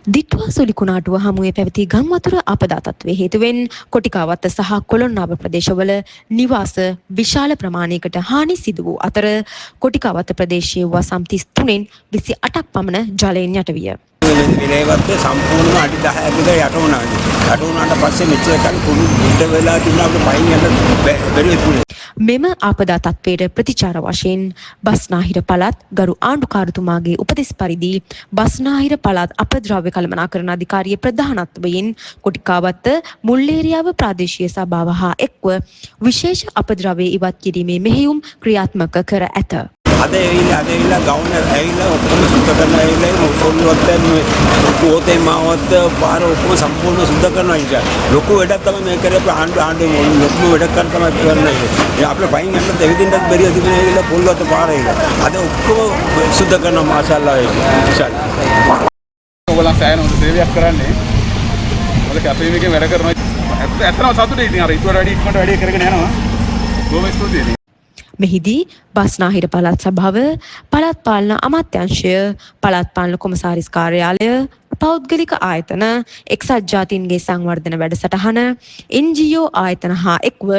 දිට්වා සුලිකුණාටුව හමුවේ පැවති ගංවතුර අපදා තත්ත්වයේ හේතුවෙන් කොටිකාවත්ත සහ කොළොන්නාව ප්‍රදේශවල නිවාස විශාල ප්‍රමාණයකට හානි සිදු වූ අතර කොටිකාවත්ත ප්‍රදේශයේ වසම් 33න් 28ක් පමණ ජලයෙන් යට විය. විලේවත්ත සම්පූර්ණයෙන්ම අඩි 10ක විතර යට වුණා. යට වුණාට පස්සේ මෙච්චර කල් කුණු උඩ වෙලා තිබුණා අපිට පයින් යන්න බැරි වුණේ. මෙම ආපදා තත්ත්වයට ප්‍රතිචාර වශයෙන් බස්නාහිර පළාත් ගරු ආණ්ඩුකාරතුමාගේ උපදෙස් පරිදි බස්නාහිර පළාත් අපද්‍රව්‍ය කළමනාකරණ අධිකාරිය ප්‍රධානත්වයෙන් කොටිකාවත්ත මුල්ලේරියාව ප්‍රාදේශීය සභාව හා එක්ව විශේෂ අපද්‍රව්‍ය ඉවත් කිරීමේ මෙහෙයුම් ක්‍රියාත්මක කර ඇත. අද ඇවිල්ලා ගවුන ඇවිල්ලා ඔක්කොම සුද්ධ කරන ඇවිල්ලා ඔක්කොමවත් මේ පොතේ මාවත් පාර ඔක්කොම සම්පූර්ණ සුද්ධ කරනවා ඉතින් ලොකු වැඩක් තමයි මේ කරේ ආණ්ඩුවේ ලොකුම වැඩක් කරන තමයි කරන්නේ. අපේ පයින් යන්න දෙවිදින්වත් බැරිය තිබුණේ ඇවිල්ලා පොල්ලොත් පාර ඇවිල්ලා අද ඔක්කොම සුද්ධ කරනවා මාෂාල්ලා ඒක. ඔයගොල්ලන් සෑහෙන හොඳ සේවයක් කරන්නේ. මොකද කැපවීමකින් වැඩ කරනවා. ඇත්තටම සතුටුයි ඉතින් අර ඊට වැඩි ඉක්මනට වැඩි කරගෙන යනවා. බොහොම ස්තුතියි. මෙහිදී බස්නාහිර පළාත් සභාව, පළාත් පාලන අමාත්‍යාංශය, පළාත් පාලන කොමසාරිස් කාර්යාලය, පෞද්ගලික ආයතන, එක්සත් ජාතීන්ගේ සංවර්ධන වැඩසටහන, NGO ආයතන හා එක්ව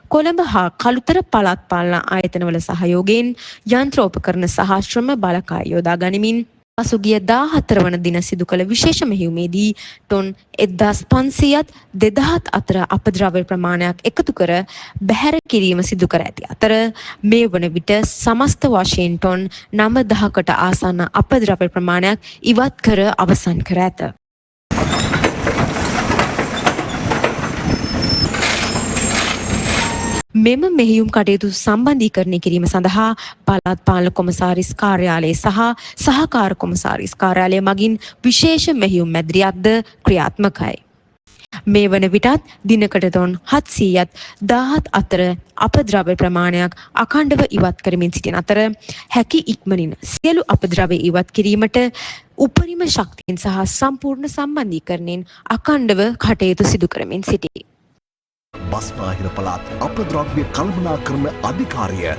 කොළඹ හා කළුතර පළාත් පාලන ආයතනවල සහයෝගයෙන් යන්ත්‍රෝපකරණ සහ ශ්‍රම බලකාය යොදා ගනිමින් පසුගිය 14 වන දින සිදු කළ විශේෂ මෙහෙයුමේදී ටොන් 1500ත් 2000ත් අතර අපද්‍රව්‍ය ප්‍රමාණයක් එකතු කර බැහැර කිරීම සිදු කර ඇති අතර මේ වන විට සමස්ත වශයෙන් ටොන් 9000කට ආසන්න අපද්‍රව්‍ය ප්‍රමාණයක් ඉවත් කර අවසන් කර ඇත. මෙම මෙහෙයුම් කටයුතු සම්බන්ධීකරණය කිරීම සඳහා පළාත් පාලන කොමසාරිස් කාර්යාලය සහ සහකාර කොමසාරිස් කාර්යාලය මගින් විශේෂ මෙහෙයුම් මැදිරියක්ද ක්‍රියාත්මකයි. මේ වන විටත් දිනකට ටොන් 700ත් 1000ත් අතර අපද්‍රව්‍ය ප්‍රමාණයක් අඛණ්ඩව ඉවත් කරමින් සිටින අතර හැකි ඉක්මනින් සියලු අපද්‍රව්‍ය ඉවත් කිරීමට උපරිම ශක්තියෙන් සහ සම්පූර්ණ සම්බන්ධීකරණයෙන් අඛණ්ඩව කටයුතු සිදු කරමින් සිටී. බස්නාහිර පළාත් අපද්‍රව්‍ය කළමනාකරණ අධිකාරිය